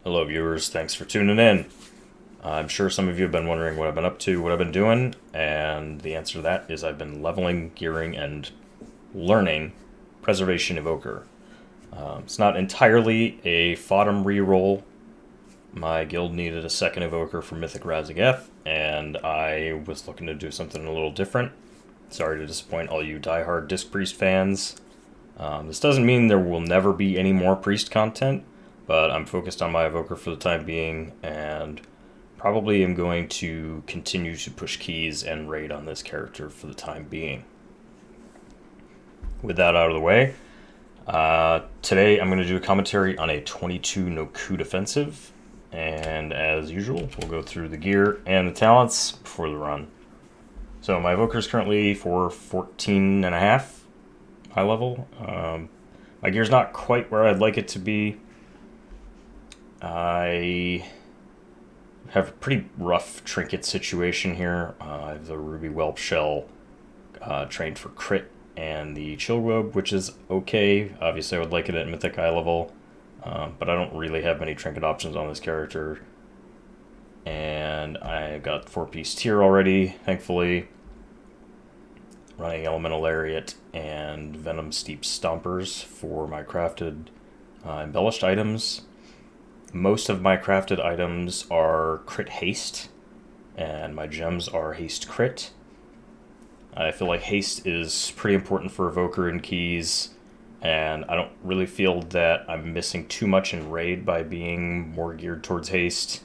Hello viewers, thanks for tuning in. I'm sure some of you have been wondering what I've been up to, what I've been doing, and the answer to that is I've been leveling, gearing, and learning Preservation Evoker. It's not entirely a Fodum reroll. My guild needed a second Evoker for Mythic and I was looking to do something a little different. Sorry to disappoint all you diehard Disc Priest fans. This doesn't mean there will never be any more Priest content, but I'm focused on my Evoker for the time being, and probably am going to continue to push keys and raid on this character for the time being. With that out of the way, today I'm going to do a commentary on a 22 Nokhud Offensive, and as usual, we'll go through the gear and the talents before the run. So my Evoker is currently for 14.5 high level. My gear's not quite where I'd like it to be. I have a pretty rough trinket situation here. I have the Ruby Whelp Shell trained for crit and the Chill Robe, which is okay. Obviously I would like it at Mythic high level, but I don't really have many trinket options on this character. And I got 4-piece tier already, thankfully. Running Elemental Lariat and Venom Steep Stompers for my crafted embellished items. Most of my crafted items are crit haste, and my gems are haste crit. I feel like haste is pretty important for Evoker and keys, and I don't really feel that I'm missing too much in raid by being more geared towards haste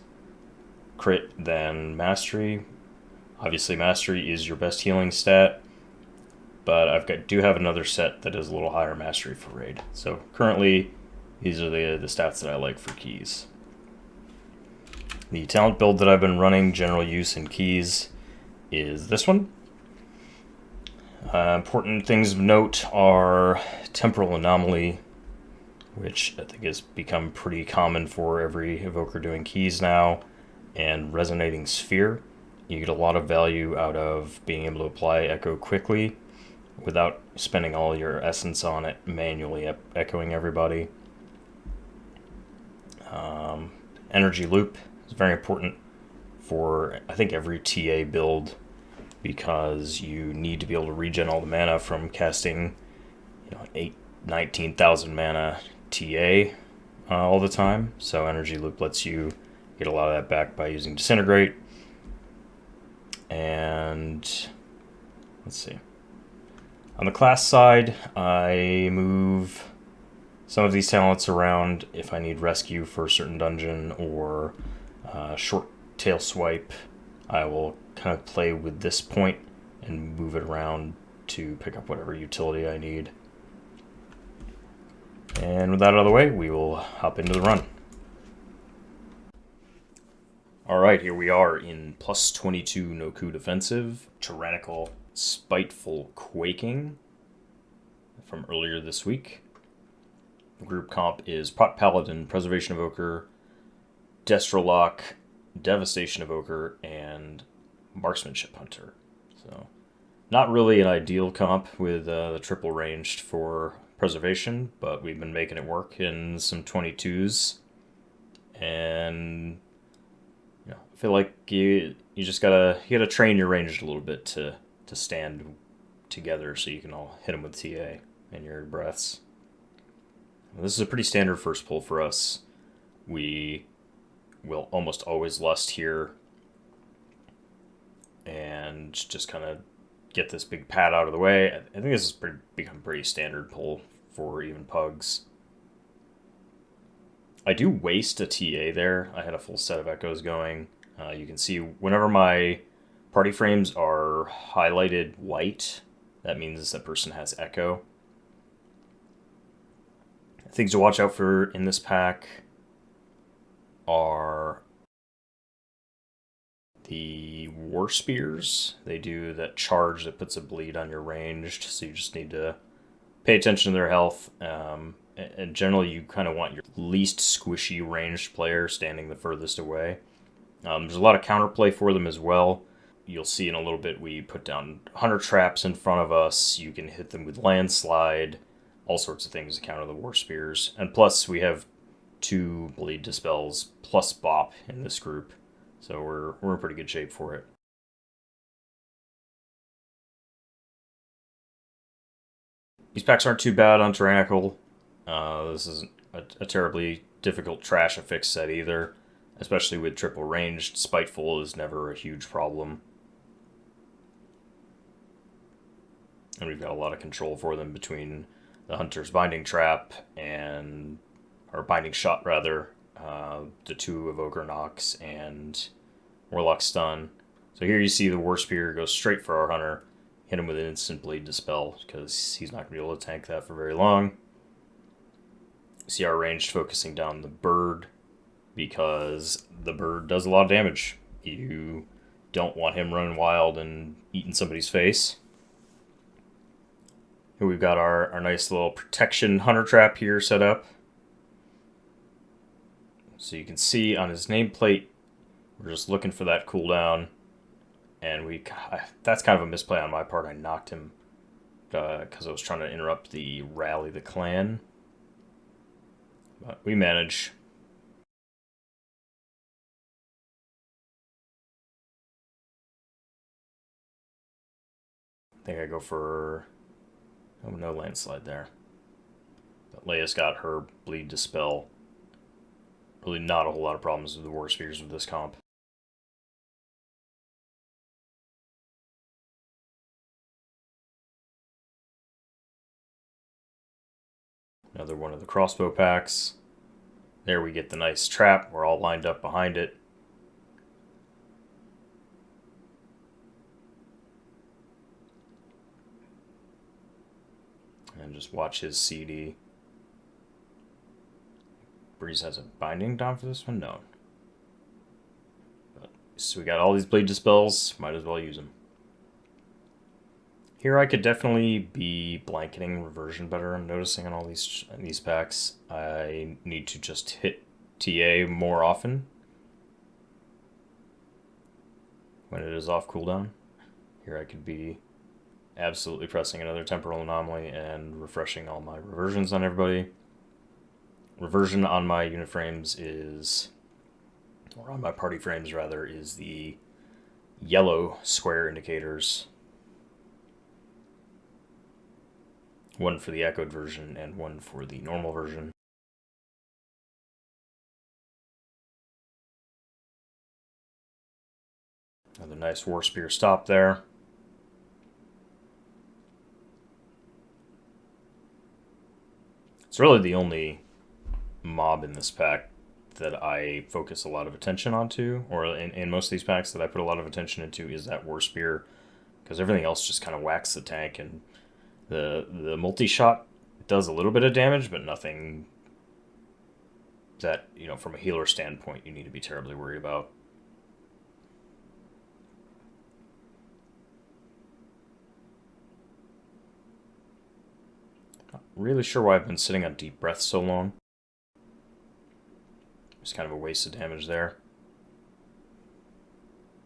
crit than mastery. Obviously mastery is your best healing stat, but do have another set that is a little higher mastery for raid. So currently, these are the stats that I like for keys. The talent build that I've been running, general use in keys, is this one. Important things of note are Temporal Anomaly, which I think has become pretty common for every Evoker doing keys now, and Resonating Sphere. You get a lot of value out of being able to apply Echo quickly without spending all your essence on it, manually echoing everybody. Energy Loop is very important for, I think, every TA build, because you need to be able to regen all the mana from casting 19,000 mana TA all the time. So Energy Loop lets you get a lot of that back by using Disintegrate. And let's see. On the class side, I move some of these talents around if I need rescue for a certain dungeon or short tail swipe. I will kind of play with this point and move it around to pick up whatever utility I need. And with that out of the way, we will hop into the run. Alright, here we are in plus 22 Nokhud Offensive, Tyrannical Spiteful Quaking from earlier this week. The group comp is Pot Paladin, Preservation Evoker, Destrolock, Devastation Evoker, and Marksmanship Hunter. So, not really an ideal comp with the triple ranged for Preservation, but we've been making it work in some 22s. And I feel like you just gotta train your ranged a little bit to stand together so you can all hit them with TA in your breaths. This is a pretty standard first pull for us. We will almost always lust here and just kind of get this big pad out of the way. I think this has become pretty standard pull for even pugs. I do waste a TA there. I had a full set of echoes going. You can see whenever my party frames are highlighted white, that means that person has echo. Things to watch out for in this pack are the War Spears. They do that charge that puts a bleed on your ranged, so you just need to pay attention to their health. And generally, you kind of want your least squishy ranged player standing the furthest away. There's a lot of counterplay for them as well. You'll see in a little bit we put down Hunter Traps in front of us. You can hit them with Landslide, all sorts of things to counter the War Spears. And plus, we have 2 bleed dispels plus bop in this group, so we're in pretty good shape for it. These packs aren't too bad on Tyrannical. This isn't a terribly difficult trash affix set either, especially with triple ranged. Spiteful is never a huge problem. And we've got a lot of control for them between the Hunter's Binding Trap and, or Binding Shot rather, the 2 Evoker knocks and Warlock Stun. So here you see the War Spear go straight for our Hunter, hit him with an instant Bleed Dispel because he's not going to be able to tank that for very long. See our ranged focusing down the bird because the bird does a lot of damage. You don't want him running wild and eating somebody's face. Here we've got our nice little protection hunter trap here set up. So you can see on his nameplate, we're just looking for that cooldown. And that's kind of a misplay on my part. I knocked him because I was trying to interrupt the Rally the Clan. But we manage. I think I go for... Oh, no landslide there. But Leia's got her Bleed Dispel. Really not a whole lot of problems with the War Spears with this comp. Another one of the crossbow packs. There we get the nice trap. We're all lined up behind it. And just watch his CD. Breeze has a binding down for this one? No. So we got all these Bleed Dispels. Might as well use them. Here I could definitely be blanketing Reversion better. I'm noticing on all these packs. I need to just hit TA more often when it is off cooldown. Here I could be absolutely pressing another Temporal Anomaly and refreshing all my Reversions on everybody. Reversion on my unit frames is, or on my party frames rather, is the yellow square indicators. One for the echoed version and one for the normal version. Another nice War Spear stop there. It's really the only mob in this pack that I focus a lot of attention onto, or in most of these packs that I put a lot of attention into, is that War Spear, because everything else just kind of whacks the tank, and the multi-shot does a little bit of damage, but nothing that, you know, from a healer standpoint, you need to be terribly worried about. Not really sure why I've been sitting on Deep Breath so long. It's kind of a waste of damage there.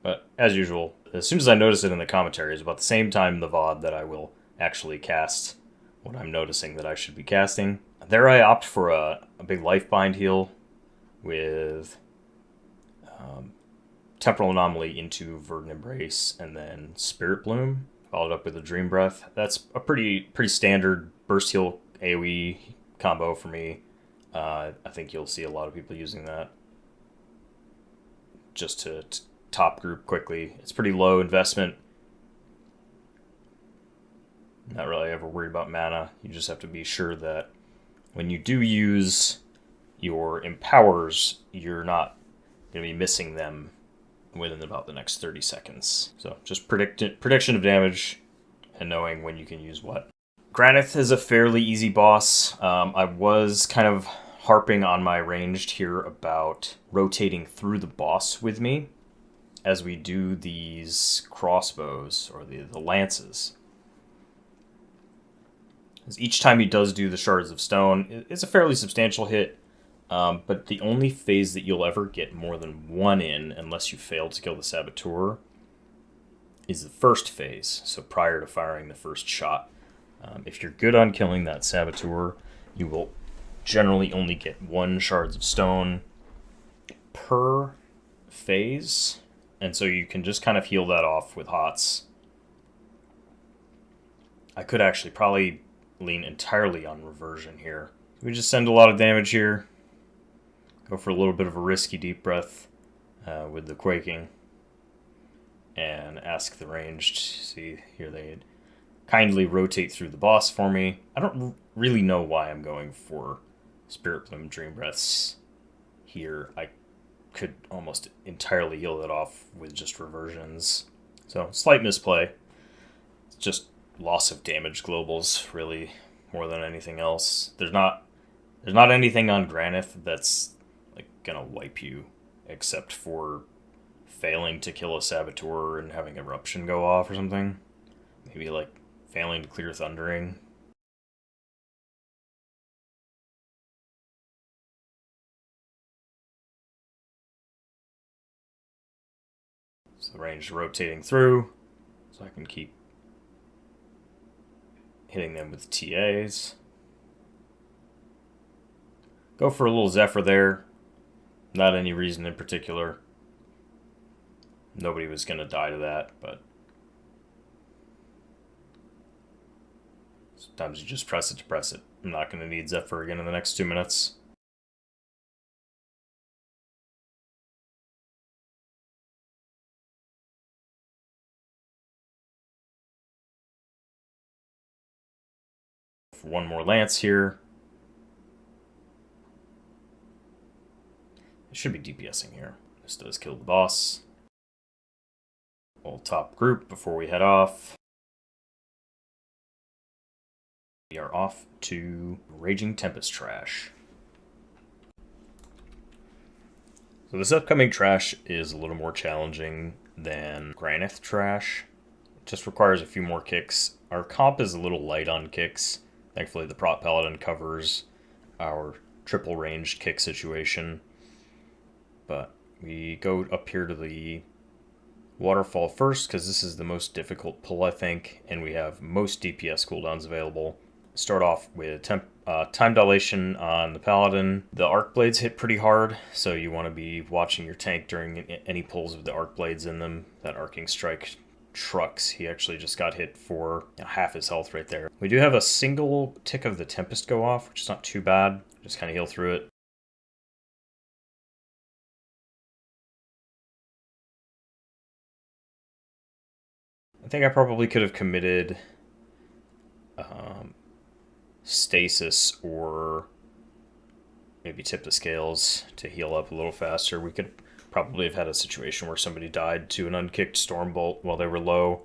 But, as usual, as soon as I notice it in the commentary, it's about the same time in the VOD that I will actually cast what I'm noticing that I should be casting. There I opt for a big life bind heal with Temporal Anomaly into Verdant Embrace and then Spirit Bloom, followed up with a Dream Breath. That's a pretty standard burst heal AoE combo for me. I think you'll see a lot of people using that just to top group quickly. It's pretty low investment. Not really ever worried about mana. You just have to be sure that when you do use your empowers, you're not going to be missing them within about the next 30 seconds. So just prediction of damage and knowing when you can use what. Granyth is a fairly easy boss. I was kind of harping on my ranged here about rotating through the boss with me as we do these crossbows, or the lances. Each time he does do the Shards of Stone, it's a fairly substantial hit, but the only phase that you'll ever get more than one in, unless you fail to kill the Saboteur, is the first phase, so prior to firing the first shot. If you're good on killing that Saboteur, you will generally only get 1 shards of stone per phase, and so you can just kind of heal that off with hots. I could actually probably lean entirely on reversion here. We just send a lot of damage here. Go for a little bit of a risky deep breath with the quaking. And ask the ranged. See, here they kindly rotate through the boss for me. I don't really know why I'm going for Spirit Plume Dream Breaths here. I could almost entirely heal that off with just reversions. So, slight misplay. It's just loss of damage globals, really, more than anything else. There's not anything on Granyth that's like gonna wipe you, except for failing to kill a Saboteur and having Eruption go off or something. Maybe like failing to clear Thundering. So the range rotating through, so I can keep hitting them with TAs. Go for a little Zephyr there. Not any reason in particular. Nobody was going to die to that, but sometimes you just press it to press it. I'm not going to need Zephyr again in the next 2 minutes. For 1 more Lance here. It should be DPSing here. This does kill the boss. We'll top group before we head off. We are off to Raging Tempest Trash. So this upcoming trash is a little more challenging than Granyth Trash. It just requires a few more kicks. Our comp is a little light on kicks. Thankfully the Prot Paladin covers our triple ranged kick situation. But we go up here to the waterfall first, because this is the most difficult pull, I think, and we have most DPS cooldowns available. Start off with time dilation on the Paladin. The Arc Blades hit pretty hard, so you want to be watching your tank during any pulls with the Arc Blades in them. That Arcing Strike trucks. He actually just got hit for half his health right there. We do have a single tick of the Tempest go off, which is not too bad. Just kind of heal through it. I think I probably could have committed Stasis or maybe tip the scales to heal up a little faster. We could probably have had a situation where somebody died to an unkicked Stormbolt while they were low.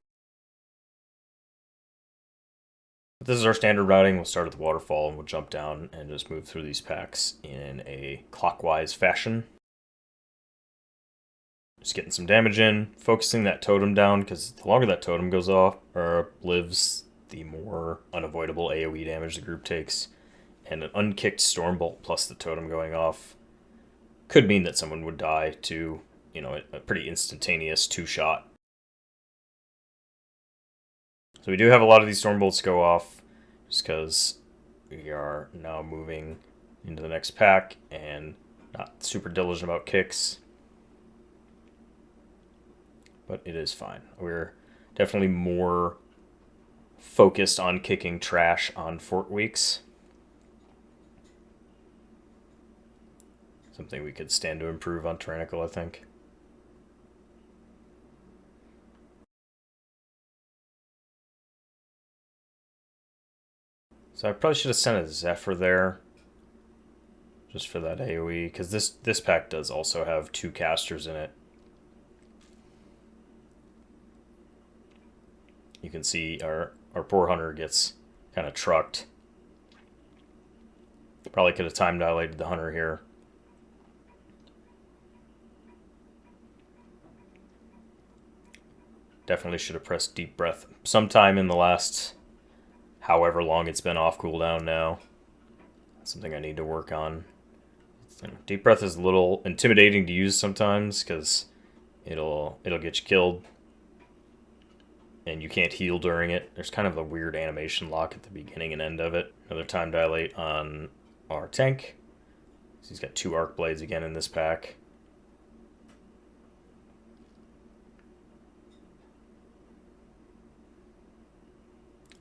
But this is our standard routing. We'll start at the waterfall and we'll jump down and just move through these packs in a clockwise fashion. Just getting some damage in, focusing that totem down, because the longer that totem goes off or lives, the more unavoidable AoE damage the group takes. And an unkicked Stormbolt plus the totem going off could mean that someone would die to, a pretty instantaneous 2-shot. So we do have a lot of these Stormbolts go off, just because we are now moving into the next pack and not super diligent about kicks. But it is fine. We're definitely more focused on kicking trash on Fort Weeks. Something we could stand to improve on Tyrannical, I think. So I probably should have sent a Zephyr there, just for that AoE, because this pack does also have 2 casters in it. You can see our poor hunter gets kind of trucked. Probably could have time dilated the hunter here. Definitely should have pressed deep breath sometime in the last however long it's been off cooldown now. That's something I need to work on. Deep breath is a little intimidating to use sometimes because it'll get you killed. And you can't heal during it. There's kind of a weird animation lock at the beginning and end of it. Another time dilate on our tank. So he's got 2 Arc Blades again in this pack.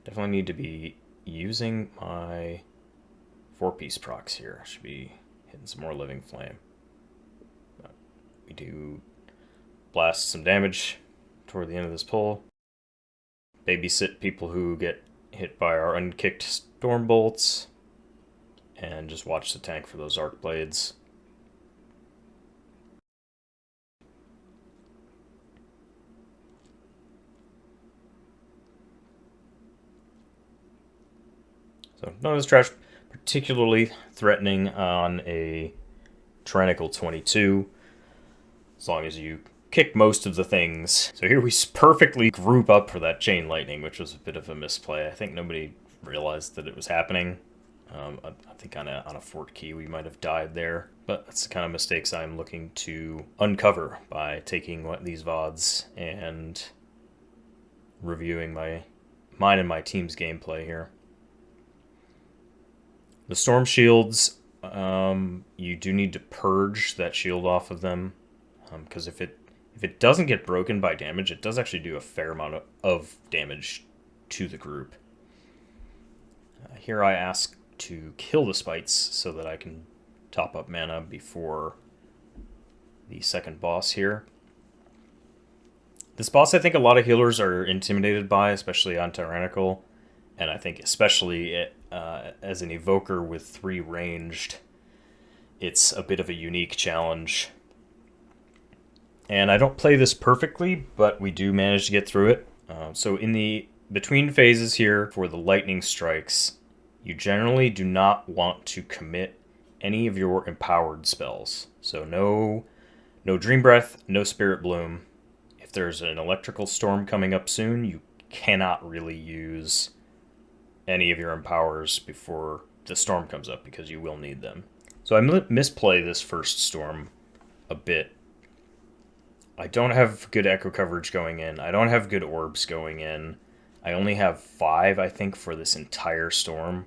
Definitely need to be using my 4-piece procs here. I should be hitting some more Living Flame. We do blast some damage toward the end of this pull. Babysit people who get hit by our unkicked Storm Bolts. And just watch the tank for those Arc Blades. So none of this trash particularly threatening on a Tyrannical 22, as long as you kick most of the things. So here we perfectly group up for that Chain Lightning, which was a bit of a misplay. I think nobody realized that it was happening. I think on a fort key we might have died there, but that's the kind of mistakes I'm looking to uncover by taking these VODs and reviewing mine and my team's gameplay here. The Storm Shields, you do need to purge that shield off of them, because if it doesn't get broken by damage, it does actually do a fair amount of damage to the group. Here I ask to kill the Spites so that I can top up mana before the second boss here. This boss I think a lot of healers are intimidated by, especially on Tyrannical, and I think especially as an Evoker with 3 ranged, it's a bit of a unique challenge. And I don't play this perfectly, but we do manage to get through it. So in the between phases here for the lightning strikes, you generally do not want to commit any of your empowered spells. So no Dream Breath, no Spirit Bloom. If there's an electrical storm coming up soon, you cannot really use any of your empowers before the storm comes up, because you will need them. So I misplay this first storm a bit. I don't have good echo coverage going in. I don't have good orbs going in. I only have 5, I think, for this entire storm.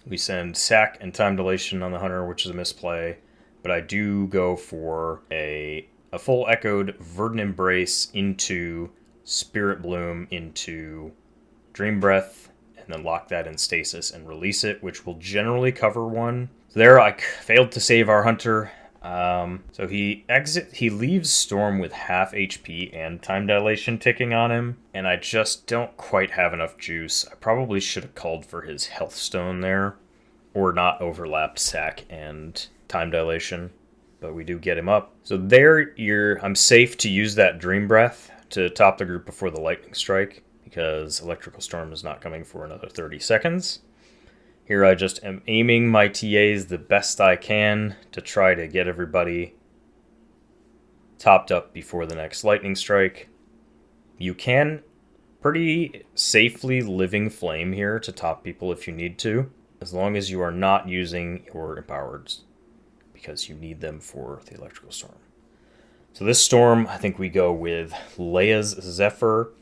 We send Sack and Time Dilation on the Hunter, which is a misplay, but I do go for a full echoed Verdant Embrace into Spirit Bloom into Dream Breath, and then lock that in stasis and release it, which will generally cover 1. So there I failed to save our Hunter. So he leaves Storm with half HP and Time Dilation ticking on him, and I just don't quite have enough juice. I probably should have called for his Health Stone there, or not overlapped Sack and Time Dilation, but we do get him up. So there, I'm safe to use that Dream Breath to top the group before the Lightning Strike, because Electrical Storm is not coming for another 30 seconds. Here I just am aiming my TAs the best I can to try to get everybody topped up before the next Lightning Strike. You can pretty safely Living Flame here to top people if you need to, as long as you are not using your Empowereds, because you need them for the Electrical Storm. So this storm, I think we go with Leia's Zephyr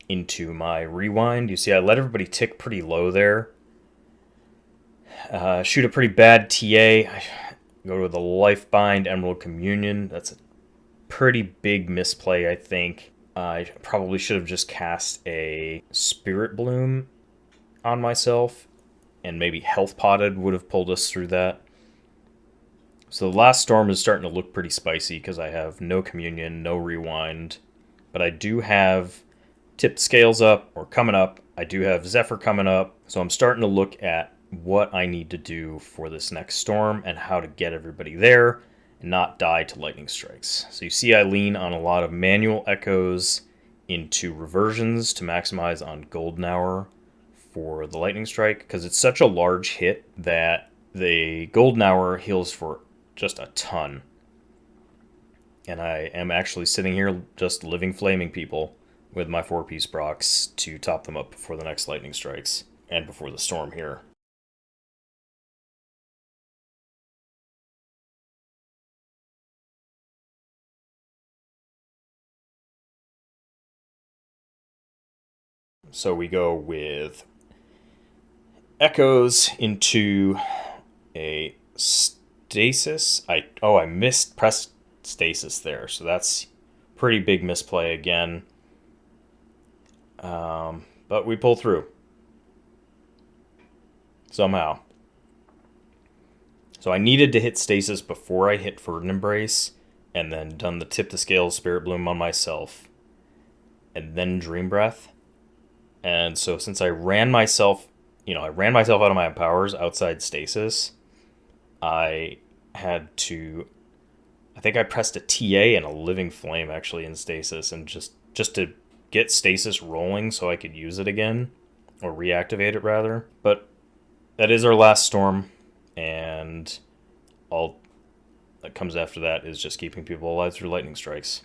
into my Rewind. You see I let everybody tick pretty low there. Shoot a pretty bad TA. I go to the Lifebind Emerald Communion. That's a pretty big misplay, I think. I probably should have just cast a Spirit Bloom on myself, and maybe Health Potted would have pulled us through that. So the last storm is starting to look pretty spicy because I have no Communion, no Rewind, but I do have Tipped Scales up, or coming up. I do have Zephyr coming up, so I'm starting to look at what I need to do for this next storm and how to get everybody there and not die to lightning strikes. So you see I lean on a lot of manual echoes into reversions to maximize on Golden Hour for the lightning strike, because it's such a large hit that the Golden Hour heals for just a ton. And I am actually sitting here just Living Flaming people with my 4-piece procs to top them up before the next lightning strikes and before the storm here. So we go with echoes into a stasis. I missed press stasis there, so that's pretty big misplay again. But we pull through somehow. So I needed to hit stasis before I hit Verdant Embrace, and then done the Tip the Scales Spirit Bloom on myself, and then Dream Breath. And so since I ran myself out of my powers outside stasis, I think I pressed a TA and a Living Flame actually in stasis, and just to get stasis rolling so I could use it again, or reactivate it rather. But that is our last storm, and all that comes after that is just keeping people alive through lightning strikes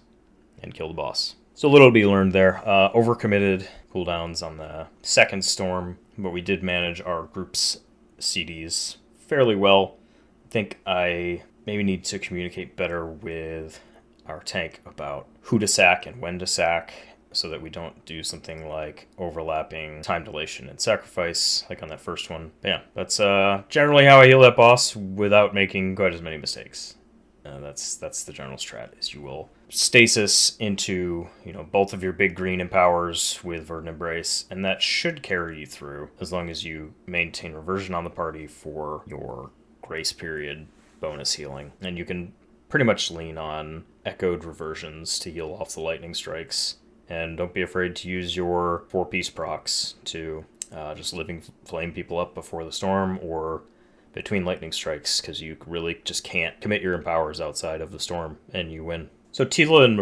and kill the boss. So little to be learned there. Overcommitted cooldowns on the second storm, but we did manage our group's CDs fairly well. I think I maybe need to communicate better with our tank about who to sack and when to sack, so that we don't do something like overlapping time dilation and sacrifice like on that first one. But yeah, that's generally how I heal that boss without making quite as many mistakes. That's the general strat, is you will stasis into both of your big green empowers with Verdant Embrace, and that should carry you through as long as you maintain reversion on the party for your grace period bonus healing. And you can pretty much lean on echoed reversions to heal off the lightning strikes. And don't be afraid to use your 4-piece procs to just Living Flame people up before the storm or between lightning strikes, because you really just can't commit your empowers outside of the storm, and you win. So Teela and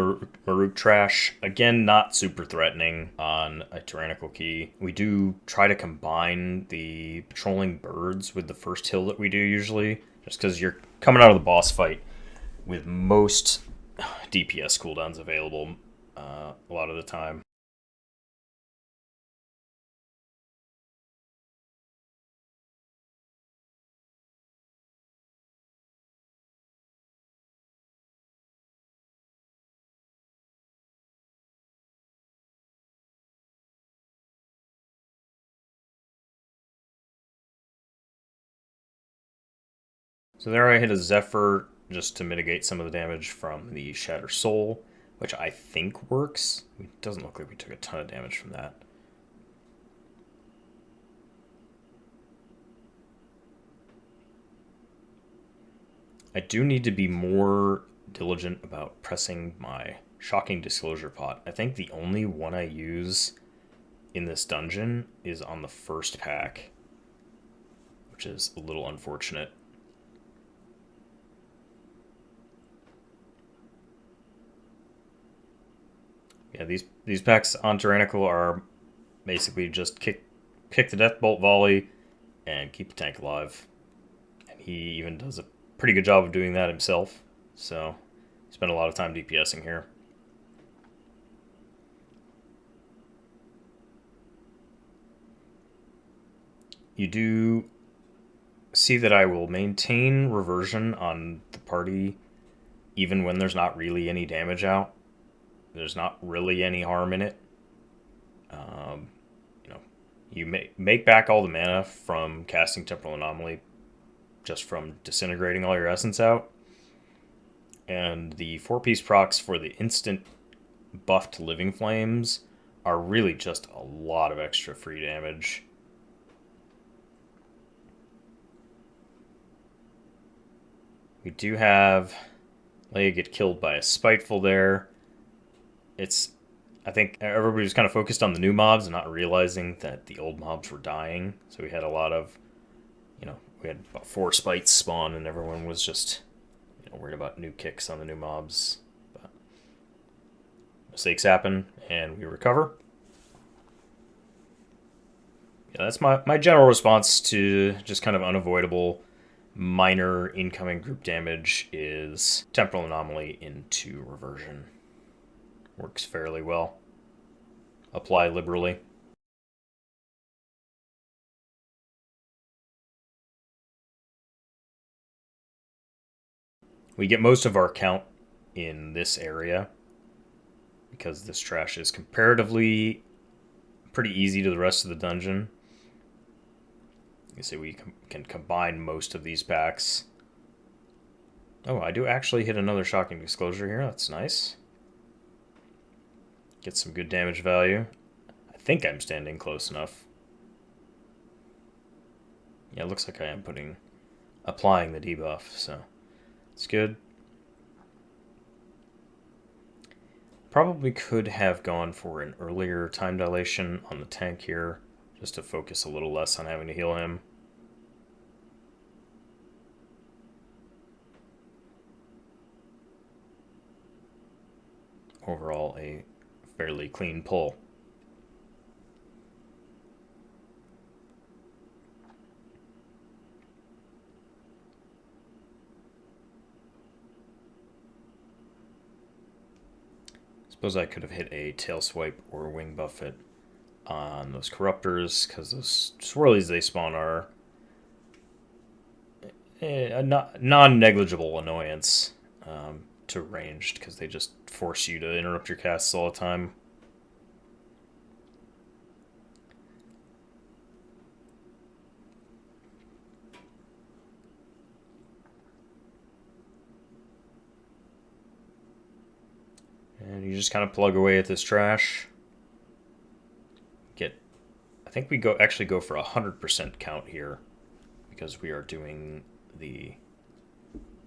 Maruuk trash, again, not super threatening on a Tyrannical key. We do try to combine the patrolling birds with the first hill that we do usually, just because you're coming out of the boss fight with most DPS cooldowns available a lot of the time. So there I hit a Zephyr just to mitigate some of the damage from the Shatter Soul, which I think works. It doesn't look like we took a ton of damage from that. I do need to be more diligent about pressing my Shocking Disclosure pot. I think the only one I use in this dungeon is on the first pack, which is a little unfortunate. Yeah, these packs on Tyrannical are basically just kick the Death Bolt volley and keep the tank alive. And he even does a pretty good job of doing that himself. So spend a lot of time DPSing here. You do see that I will maintain reversion on the party even when there's not really any damage out. There's not really any harm in it. You make back all the mana from casting Temporal Anomaly just from disintegrating all your essence out. And the 4-piece procs for the instant buffed Living Flames are really just a lot of extra free damage. We do have Leia get killed by a Spiteful there. I think everybody was kind of focused on the new mobs and not realizing that the old mobs were dying. So we had a lot of, we had about 4 spites spawn, and everyone was just, worried about new kicks on the new mobs. But mistakes happen, and we recover. Yeah, that's my general response to just kind of unavoidable minor incoming group damage is Temporal Anomaly into Reversion. Works fairly well. Apply liberally. We get most of our count in this area because this trash is comparatively pretty easy to the rest of the dungeon. You see, we can combine most of these packs. Oh, I do actually hit another Shocking Disclosure here. That's nice. Get some good damage value. I think I'm standing close enough. Yeah, it looks like I am applying the debuff, so it's good. Probably could have gone for an earlier time dilation on the tank here, just to focus a little less on having to heal him. Overall, a fairly clean pull. Suppose I could have hit a Tail Swipe or Wing Buffet on those Corruptors, because those swirlies they spawn are a non-negligible annoyance to ranged, because they just force you to interrupt your casts all the time. And you just kind of plug away at this trash. I think we actually go for 100% count here, because we are doing the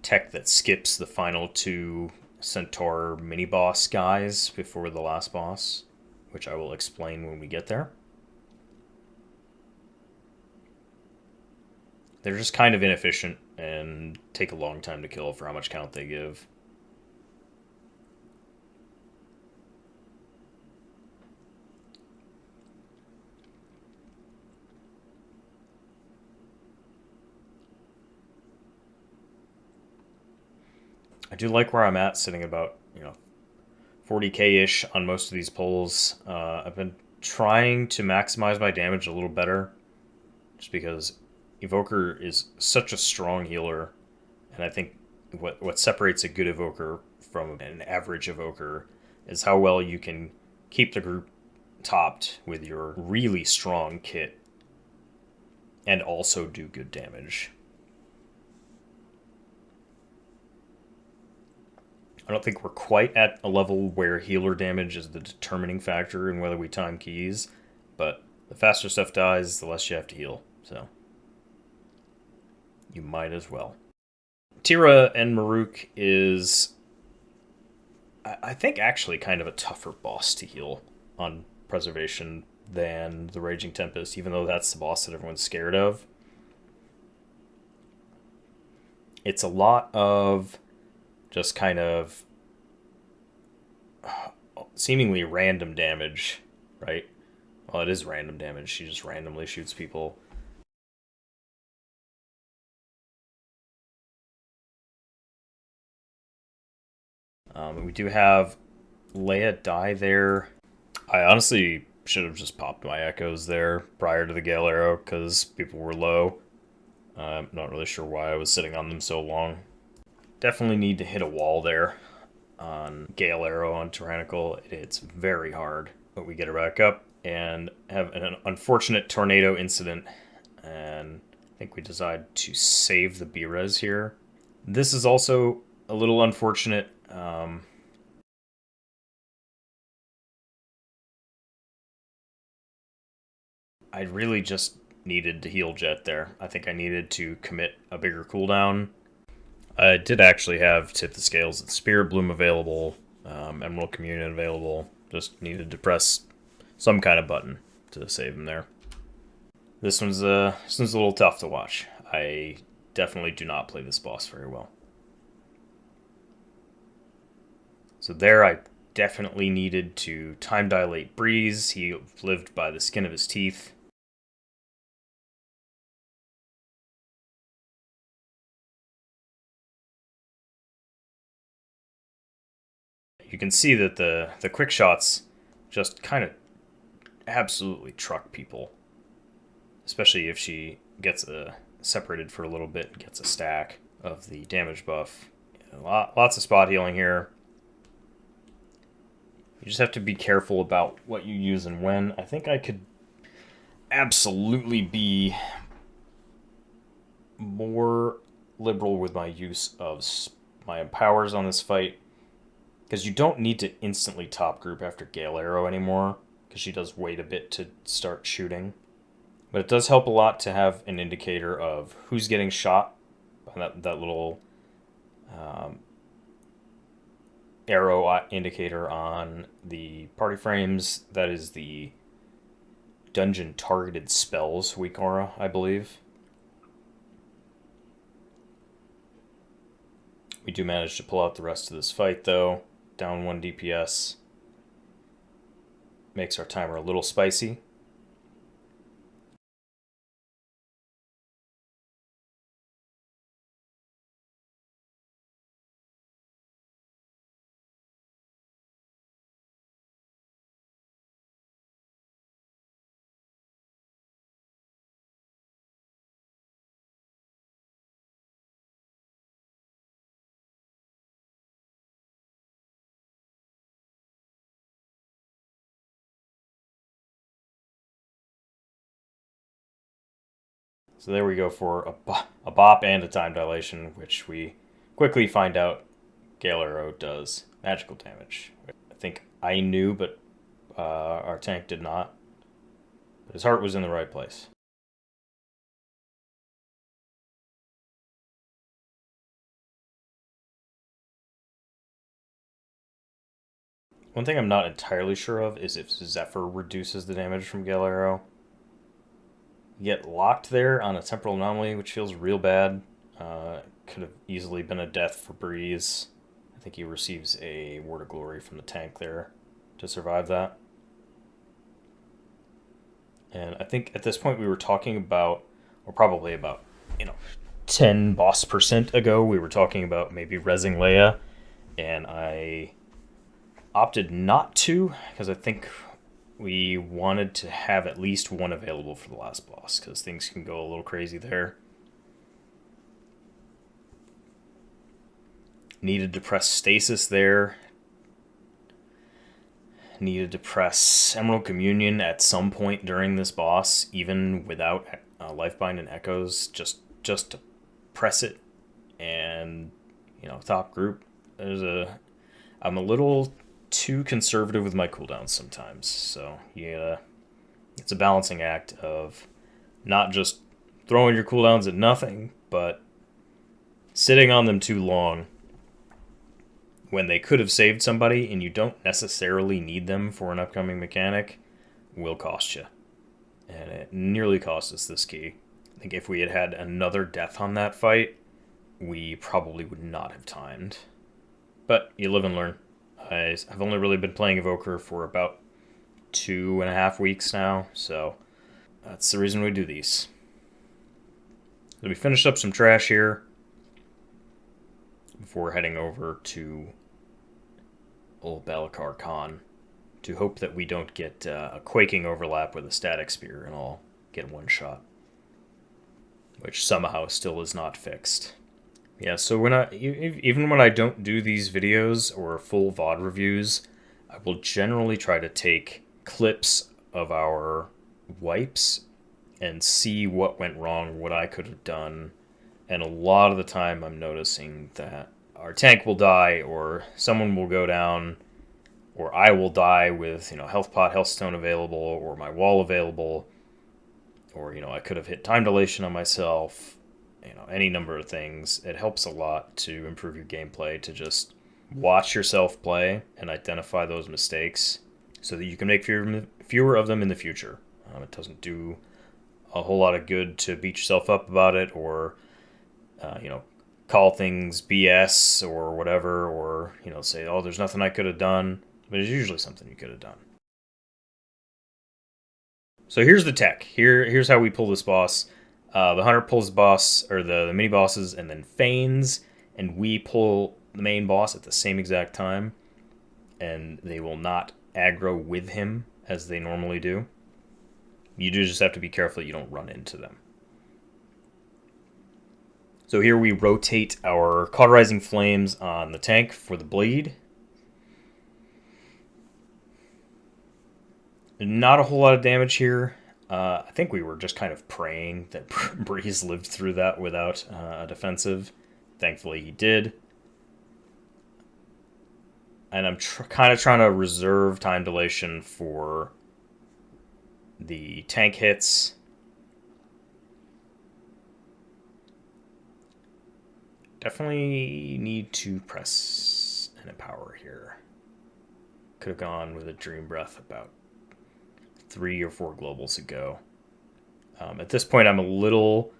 tech that skips the final 2 Centaur mini-boss guys before the last boss, which I will explain when we get there. They're just kind of inefficient and take a long time to kill for how much count they give. I do like where I'm at, sitting about 40k-ish on most of these pulls. I've been trying to maximize my damage a little better, just because Evoker is such a strong healer, and I think what separates a good Evoker from an average Evoker is how well you can keep the group topped with your really strong kit and also do good damage. I don't think we're quite at a level where healer damage is the determining factor in whether we time keys, but the faster stuff dies, the less you have to heal, so you might as well. Teera and Maruuk is, I think, actually kind of a tougher boss to heal on Preservation than the Raging Tempest, even though that's the boss that everyone's scared of. It's a lot of just kind of seemingly random damage, right? Well, it is random damage. She just randomly shoots people. We do have Leia die there. I honestly should have just popped my echoes there prior to the Gale Arrow, because people were low. I'm not really sure why I was sitting on them so long. Definitely need to hit a wall there on Gale Arrow on Tyrannical. It's very hard, but we get it back up and have an unfortunate tornado incident, and I think we decide to save the B-Res here. This is also a little unfortunate. I really just needed to heal Jet there. I think I needed to commit a bigger cooldown. I did actually have Tip the Scales and Spirit Bloom available, Emerald Communion available. Just needed to press some kind of button to save him there. This one's a little tough to watch. I definitely do not play this boss very well. So there I definitely needed to time dilate Breeze. He lived by the skin of his teeth. You can see that the quick shots just kind of absolutely truck people. Especially if she gets separated for a little bit and gets a stack of the damage buff. Lots of spot healing here. You just have to be careful about what you use and when. I think I could absolutely be more liberal with my use of my empowers on this fight, because you don't need to instantly top group after Gale Arrow anymore, because she does wait a bit to start shooting. But it does help a lot to have an indicator of who's getting shot by that little arrow indicator on the party frames. That is the dungeon targeted spells weak aura, I believe. We do manage to pull out the rest of this fight, though. Down 1 DPS. Makes our timer a little spicy. So there we go for a bop and a time dilation, which we quickly find out Gale Arrow does magical damage. I think I knew, but our tank did not. But his heart was in the right place. One thing I'm not entirely sure of is if Zephyr reduces the damage from Gale Arrow. You get locked there on a temporal anomaly, which feels real bad. Could have easily been a death for Breeze. I think he receives a Word of Glory from the tank there to survive that. And I think at this point we were talking about, or probably about, 10 boss % ago, we were talking about maybe rezzing Leia, and I opted not to, because I think we wanted to have at least one available for the last boss, because things can go a little crazy there. Needed to press Stasis there. Needed to press Emerald Communion at some point during this boss, even without Lifebind and Echoes, just to press it and, top group. I'm a little too conservative with my cooldowns sometimes, so it's a balancing act of not just throwing your cooldowns at nothing, but sitting on them too long when they could have saved somebody and you don't necessarily need them for an upcoming mechanic will cost you. And it nearly cost us this key. I think if we had had another death on that fight, we probably would not have timed. But you live and learn. I've only really been playing Evoker for about 2.5 weeks now, so that's the reason we do these. So we finished up some trash here before heading over to old Balakar Khan to hope that we don't get a quaking overlap with a static spear and I'll get one shot, which somehow still is not fixed. Yeah, so even when I don't do these videos or full VOD reviews, I will generally try to take clips of our wipes and see what went wrong, what I could have done. And a lot of the time I'm noticing that our tank will die, or someone will go down, or I will die with, health pot, health stone available, or my wall available, or, I could have hit time dilation on myself, any number of things. It helps a lot to improve your gameplay to just watch yourself play and identify those mistakes so that you can make fewer of them in the future. It doesn't do a whole lot of good to beat yourself up about it or, call things BS or whatever, or, say, oh, there's nothing I could have done. But it's usually something you could have done. So here's the tech. Here's how we pull this boss. The hunter pulls the boss, or the mini bosses, and then feigns, and we pull the main boss at the same exact time, and they will not aggro with him as they normally do. You do just have to be careful you don't run into them. So here we rotate our Cauterizing Flames on the tank for the bleed. Not a whole lot of damage here. I think we were just kind of praying that Breeze lived through that without a defensive. Thankfully, he did. And I'm kind of trying to reserve time dilation for the tank hits. Definitely need to press and empower here. Could have gone with a Dream Breath about 3 or 4 globals ago. At this point, I'm a little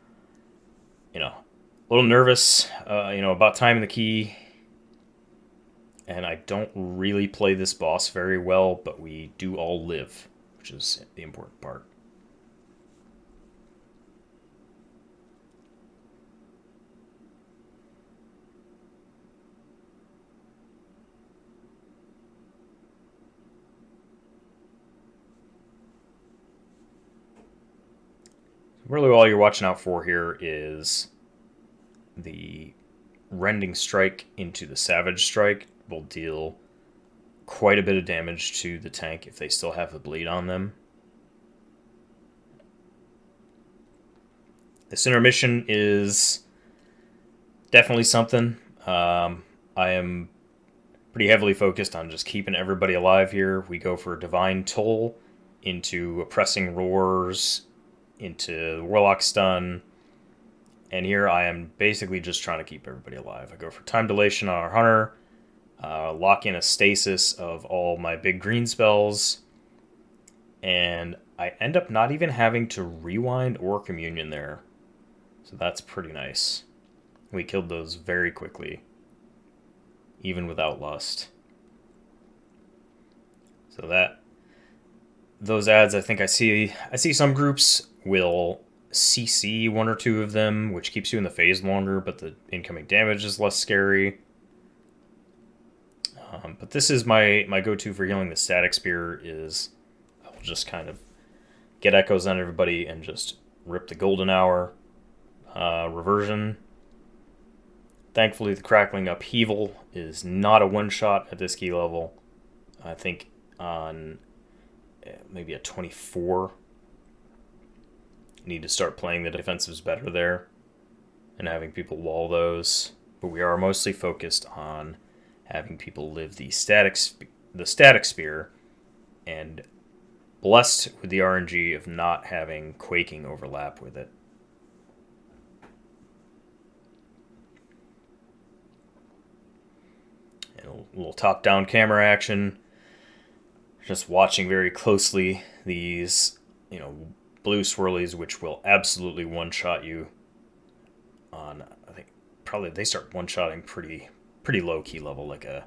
nervous, about timing the key. And I don't really play this boss very well, but we do all live, which is the important part. Really, all you're watching out for here is the Rending Strike into the Savage Strike will deal quite a bit of damage to the tank if they still have the bleed on them. This intermission is definitely something. I am pretty heavily focused on just keeping everybody alive here. We go for Divine Toll into Oppressing Roars, into Warlock Stun, and here I am basically just trying to keep everybody alive. I go for Time Dilation on our Hunter, lock in a stasis of all my big green spells, and I end up not even having to rewind or communion there. So that's pretty nice. We killed those very quickly, even without Lust. So those ads, I think I see some groups will CC 1 or 2 of them, which keeps you in the phase longer, but the incoming damage is less scary. But this is my go-to for healing the Static Spear. Is I will just kind of get echoes on everybody and just rip the Golden Hour. Reversion. Thankfully, the Crackling Upheaval is not a one-shot at this key level. I think on maybe a 24, you need to start playing the defensives better there and having people wall those. But we are mostly focused on having people live the Static Spear, and blessed with the RNG of not having Quaking overlap with it. And a little top-down camera action. Just watching very closely these, blue swirlies, which will absolutely one-shot you on, I think, probably they start one-shotting pretty low key level, like a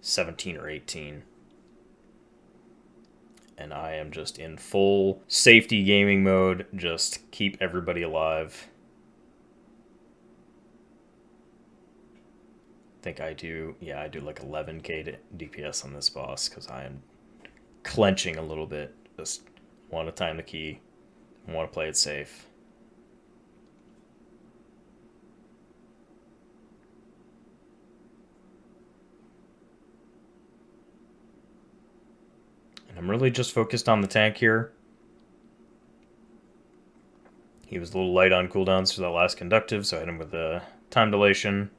17 or 18. And I am just in full safety gaming mode, just keep everybody alive. I think I do like 11k DPS on this boss, because I am clenching a little bit. Just want to time the key, want to play it safe. And I'm really just focused on the tank here. He was a little light on cooldowns for that last conductive, so I hit him with the time dilation.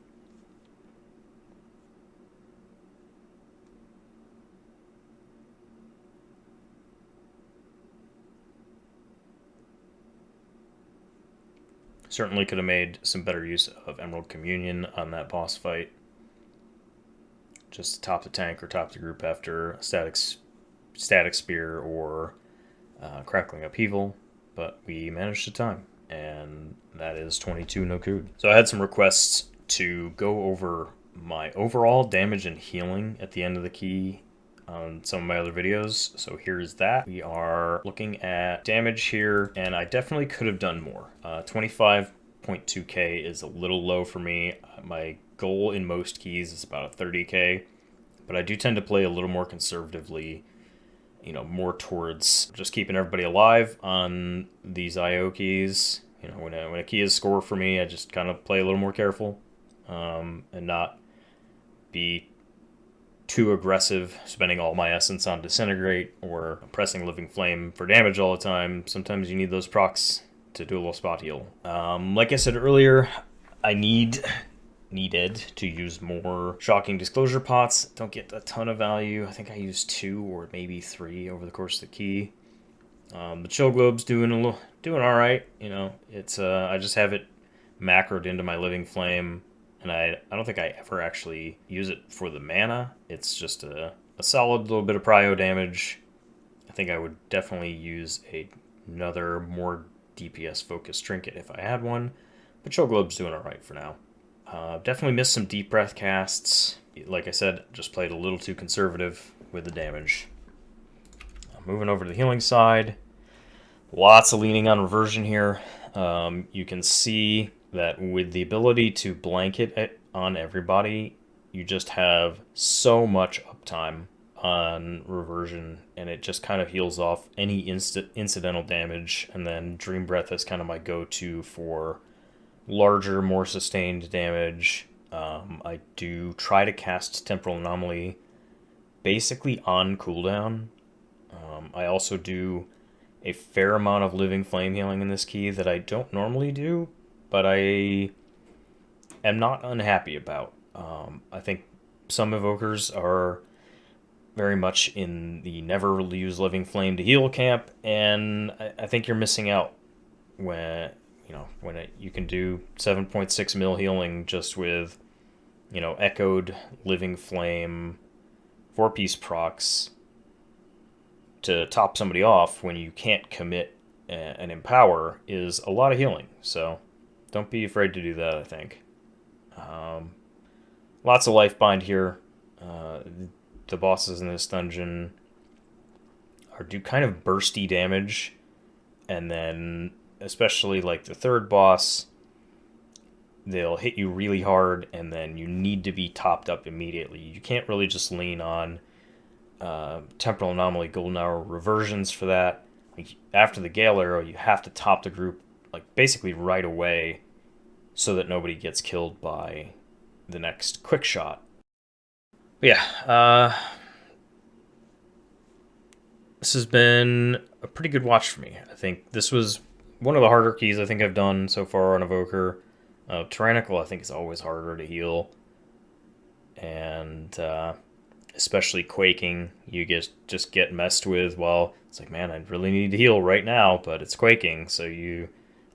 Certainly could have made some better use of Emerald Communion on that boss fight. Just top the tank or top the group after a static spear or Crackling Upheaval. But we managed to time, and that is 22 Nokhud. So I had some requests to go over my overall damage and healing at the end of the key on some of my other videos, so here's that. We are looking at damage here, and I definitely could have done more. 25.2k is a little low for me. My goal in most keys is about a 30k, but I do tend to play a little more conservatively, more towards just keeping everybody alive on these IO keys. When a key is score for me, I just kind of play a little more careful, and not be too aggressive, spending all my essence on Disintegrate or pressing Living Flame for damage all the time. Sometimes you need those procs to do a little spot heal. Like I said earlier, I needed to use more Shocking Disclosure pots. Don't get a ton of value. I think I used 2 or maybe 3 over the course of the key. The Chill Globe's doing all right. You know, it's I just have it macroed into my Living Flame, and I don't think I ever actually use it for the mana. It's just a solid little bit of prio damage. I think I would definitely use another more DPS focused trinket if I had one, but Chill Globe's doing all right for now. Definitely missed some Deep Breath casts. Like I said, just played a little too conservative with the damage. Moving over to the healing side, lots of leaning on reversion here. You can see that with the ability to blanket it on everybody, you just have so much uptime on reversion, and it just kind of heals off any incidental damage. And then Dream Breath is kind of my go-to for larger, more sustained damage. I do try to cast Temporal Anomaly basically on cooldown. I also do a fair amount of Living Flame healing in this key that I don't normally do, but I am not unhappy about. I think some Evokers are very much in the never use Living Flame to heal camp, and I think you're missing out when you can do 7.6 mil healing just with, Echoed Living Flame 4-piece procs to top somebody off when you can't commit and empower is a lot of healing. So don't be afraid to do that, I think. Lots of life bind here. The bosses in this dungeon do kind of bursty damage, and then especially like the third boss, they'll hit you really hard, and then you need to be topped up immediately. You can't really just lean on Temporal Anomaly, Golden Hour reversions for that. Like, after the Gale Arrow, you have to top the group basically right away so that nobody gets killed by the next quick shot. But yeah, this has been a pretty good watch for me. I think this was one of the harder keys I think I've done so far on Evoker. Tyrannical, I think, is always harder to heal. And especially Quaking, you just get messed with. Well, it's like, man, I really need to heal right now, but it's Quaking. So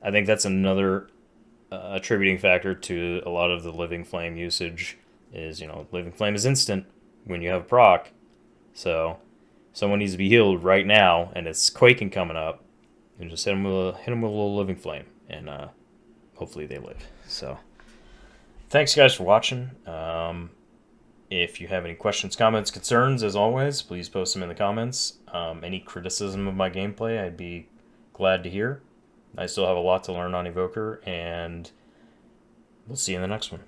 I think that's another attributing factor to a lot of the Living Flame usage is, Living Flame is instant when you have a proc. So someone needs to be healed right now, and it's Quaking coming up, and just hit them with a little Living Flame, and hopefully they live. So thanks, guys, for watching. If you have any questions, comments, concerns, as always, please post them in the comments. Any criticism of my gameplay, I'd be glad to hear. I still have a lot to learn on Evoker, and we'll see you in the next one.